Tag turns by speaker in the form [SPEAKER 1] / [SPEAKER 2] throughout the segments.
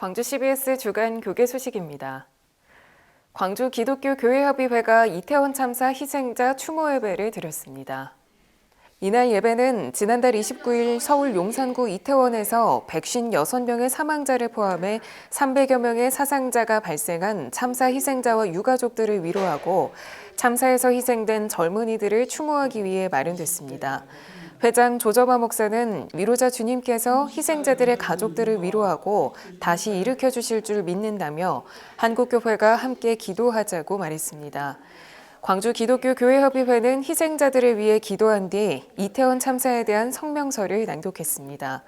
[SPEAKER 1] 광주 CBS 주간 교계 소식입니다. 광주 기독교 교회협의회가 이태원 참사 희생자 추모 예배를 드렸습니다. 이날 예배는 지난달 29일 서울 용산구 이태원에서 156명의 사망자를 포함해 300여 명의 사상자가 발생한 참사 희생자와 유가족들을 위로하고 참사에서 희생된 젊은이들을 추모하기 위해 마련됐습니다. 회장 조저마 목사는 위로자 주님께서 희생자들의 가족들을 위로하고 다시 일으켜 주실 줄 믿는다며 한국교회가 함께 기도하자고 말했습니다. 광주 기독교 교회협의회는 희생자들을 위해 기도한 뒤 이태원 참사에 대한 성명서를 낭독했습니다.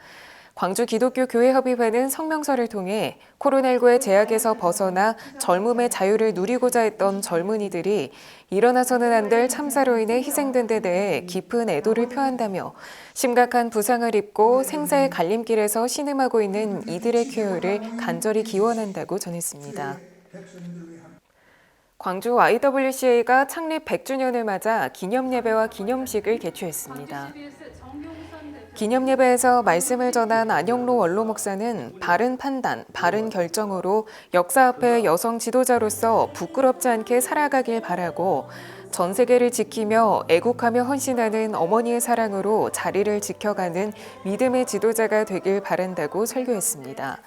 [SPEAKER 1] 광주 기독교 교회협의회는 성명서를 통해 코로나19의 제약에서 벗어나 젊음의 자유를 누리고자 했던 젊은이들이 일어나서는 안 될 참사로 인해 희생된 데 대해 깊은 애도를 표한다며 심각한 부상을 입고 생사의 갈림길에서 신음하고 있는 이들의 쾌유를 간절히 기원한다고 전했습니다. 광주 YWCA가 창립 100주년을 맞아 기념예배와 기념식을 개최했습니다. 기념예배에서 말씀을 전한 안영로 원로 목사는 바른 판단, 바른 결정으로 역사 앞에 여성 지도자로서 부끄럽지 않게 살아가길 바라고 전 세계를 지키며 애국하며 헌신하는 어머니의 사랑으로 자리를 지켜가는 믿음의 지도자가 되길 바란다고 설교했습니다.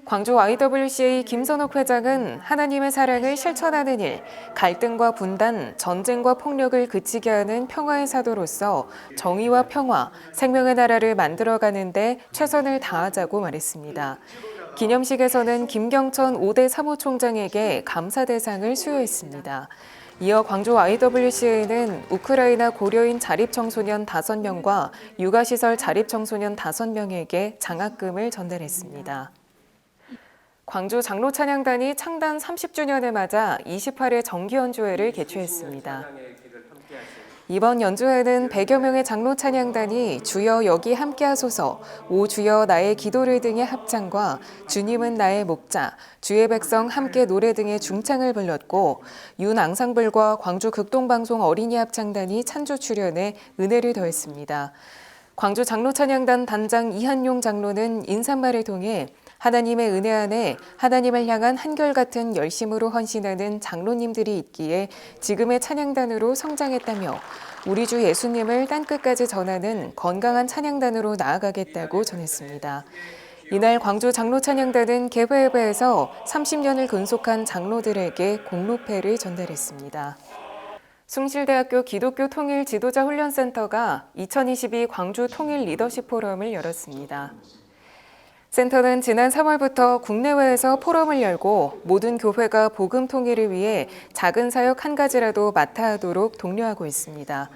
[SPEAKER 1] 광주 YWCA 김선옥 회장은 하나님의 사랑을 실천하는 일, 갈등과 분단, 전쟁과 폭력을 그치게 하는 평화의 사도로서 정의와 평화, 생명의 나라를 만들어가는 데 최선을 다하자고 말했습니다. 기념식에서는 김경천 5대 사무총장에게 감사 대상을 수여했습니다. 이어 광주 YWCA는 우크라이나 고려인 자립청소년 5명과 육아시설 자립청소년 5명에게 장학금을 전달했습니다. 광주 장로찬양단이 창단 30주년을 맞아 28회 정기연주회를 개최했습니다. 이번 연주회는 100여 명의 장로찬양단이 주여 여기 함께하소서, 오 주여 나의 기도를 등의 합창과 주님은 나의 목자, 주의 백성 함께 노래 등의 중창을 불렀고 윤 앙상블과 광주 극동방송 어린이 합창단이 찬조 출연해 은혜를 더했습니다. 광주 장로찬양단 단장 이한용 장로는 인사말을 통해 하나님의 은혜 안에 하나님을 향한 한결같은 열심으로 헌신하는 장로님들이 있기에 지금의 찬양단으로 성장했다며 우리 주 예수님을 땅끝까지 전하는 건강한 찬양단으로 나아가겠다고 전했습니다. 이날 광주 장로찬양단은 개회예배에서 30년을 근속한 장로들에게 공로패를 전달했습니다. 숭실대학교 기독교 통일 지도자 훈련센터가 2022 광주 통일 리더십 포럼을 열었습니다. 센터는 지난 3월부터 국내외에서 포럼을 열고 모든 교회가 복음 통일을 위해 작은 사역 한 가지라도 맡아 하도록 독려하고 있습니다.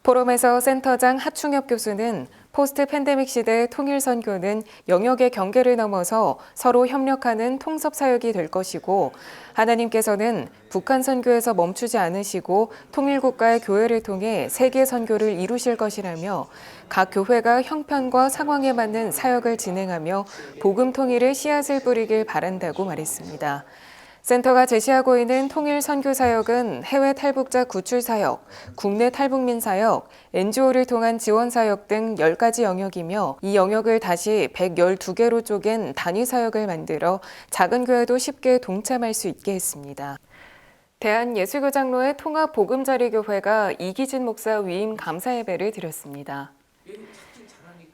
[SPEAKER 1] 포럼에서 센터장 하충엽 교수는 포스트 팬데믹 시대의 통일 선교는 영역의 경계를 넘어서 서로 협력하는 통섭 사역이 될 것이고 하나님께서는 북한 선교에서 멈추지 않으시고 통일국가의 교회를 통해 세계 선교를 이루실 것이라며 각 교회가 형편과 상황에 맞는 사역을 진행하며 복음 통일의 씨앗을 뿌리길 바란다고 말했습니다. 센터가 제시하고 있는 통일 선교 사역은 해외 탈북자 구출 사역, 국내 탈북민 사역, NGO를 통한 지원 사역 등 10가지 영역이며 이 영역을 다시 112개로 쪼갠 단위 사역을 만들어 작은 교회도 쉽게 동참할 수 있게 했습니다. 대한예수교장로회 통합복음자리교회가 이기진 목사 위임 감사 예배를 드렸습니다.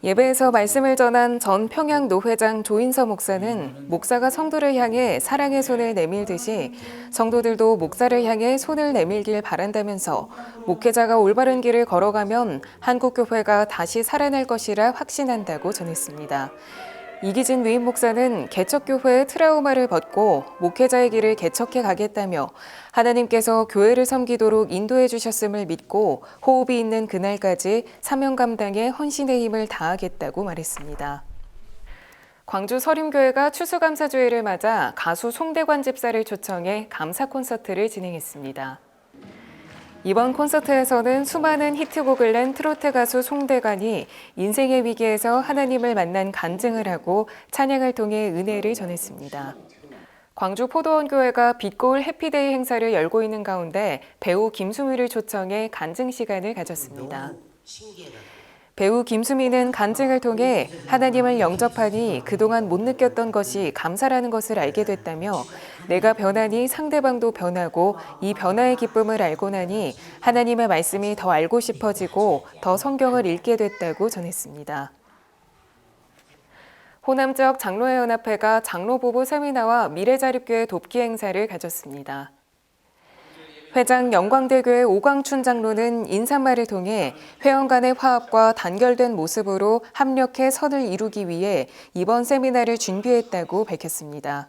[SPEAKER 1] 예배에서 말씀을 전한 전 평양 노회장 조인서 목사는 목사가 성도를 향해 사랑의 손을 내밀듯이 성도들도 목사를 향해 손을 내밀길 바란다면서 목회자가 올바른 길을 걸어가면 한국교회가 다시 살아날 것이라 확신한다고 전했습니다. 이기진 위임 목사는 개척교회의 트라우마를 벗고 목회자의 길을 개척해 가겠다며 하나님께서 교회를 섬기도록 인도해 주셨음을 믿고 호흡이 있는 그날까지 사명 감당에 헌신의 힘을 다하겠다고 말했습니다. 광주 서림교회가 추수감사주일을 맞아 가수 송대관 집사를 초청해 감사 콘서트를 진행했습니다. 이번 콘서트에서는 수많은 히트곡을 낸 트로트 가수 송대관이 인생의 위기에서 하나님을 만난 간증을 하고 찬양을 통해 은혜를 전했습니다. 광주 포도원교회가 빛고울 해피데이 행사를 열고 있는 가운데 배우 김수미를 초청해 간증 시간을 가졌습니다. 배우 김수미는 간증을 통해 하나님을 영접하니 그동안 못 느꼈던 것이 감사라는 것을 알게 됐다며 내가 변하니 상대방도 변하고 이 변화의 기쁨을 알고 나니 하나님의 말씀이 더 알고 싶어지고 더 성경을 읽게 됐다고 전했습니다. 호남 지역 장로회연합회가 장로부부 세미나와 미래자립교회 돕기 행사를 가졌습니다. 회장 영광대교회 오광춘 장로는 인사말을 통해 회원 간의 화합과 단결된 모습으로 합력해 선을 이루기 위해 이번 세미나를 준비했다고 밝혔습니다.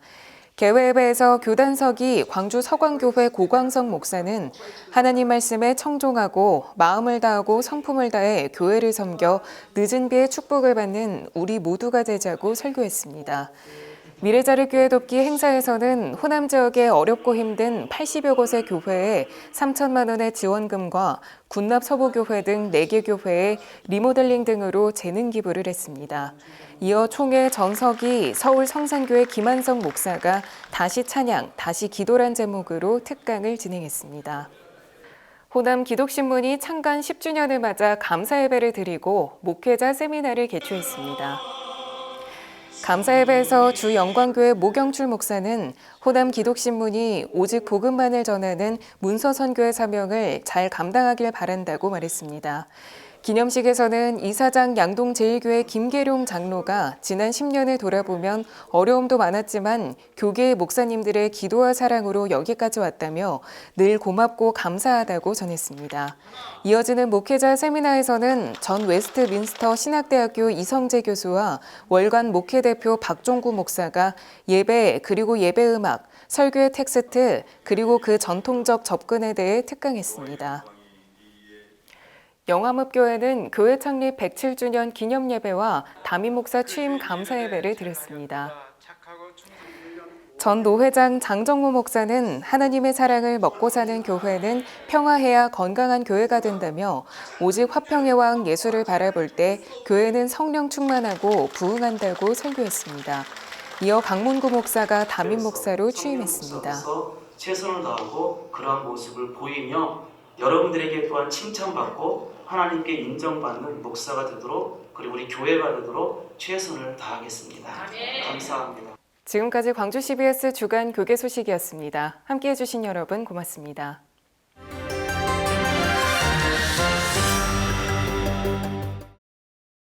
[SPEAKER 1] 개회회에서 교단석이 광주 서광교회 고광석 목사는 하나님 말씀에 청종하고 마음을 다하고 성품을 다해 교회를 섬겨 늦은 비에 축복을 받는 우리 모두가 되자고 설교했습니다. 미래자립교회 돕기 행사에서는 호남 지역의 어렵고 힘든 80여 곳의 교회에 3천만 원의 지원금과 군납 서부교회 등 4개 교회에 리모델링 등으로 재능 기부를 했습니다. 이어 총회 전석이 서울 성산교회 김한성 목사가 다시 찬양, 다시 기도란 제목으로 특강을 진행했습니다. 호남 기독신문이 창간 10주년을 맞아 감사 예배를 드리고 목회자 세미나를 개최했습니다. 감사 예배에서 주 영광교회 모경출 목사는 호남 기독신문이 오직 복음만을 전하는 문서 선교의 사명을 잘 감당하길 바란다고 말했습니다. 기념식에서는 이사장 양동제일교회 김계룡 장로가 지난 10년을 돌아보면 어려움도 많았지만 교계의 목사님들의 기도와 사랑으로 여기까지 왔다며 늘 고맙고 감사하다고 전했습니다. 이어지는 목회자 세미나에서는 전 웨스트민스터 신학대학교 이성재 교수와 월간 목회대표 박종구 목사가 예배 그리고 예배음악, 설교의 텍스트 그리고 그 전통적 접근에 대해 특강했습니다. 영암읍교회는 교회 창립 107주년 기념예배와 담임 목사 취임 감사 예배를 드렸습니다. 전 노회장 장정무 목사는 하나님의 사랑을 먹고 사는 교회는 평화해야 건강한 교회가 된다며 오직 화평의 왕 예수를 바라볼 때 교회는 성령 충만하고 부흥한다고 설교했습니다. 이어 강문구 목사가 담임 목사로 취임했습니다.
[SPEAKER 2] 최선을 다하고 그러한 모습을 보이며 여러분들에게 또한 칭찬받고 하나님께 인정받는 목사가 되도록 그리고 우리 교회가 되도록 최선을 다하겠습니다. 감사합니다.
[SPEAKER 1] 지금까지 광주 CBS 주간 교계 소식이었습니다. 함께해 주신 여러분 고맙습니다.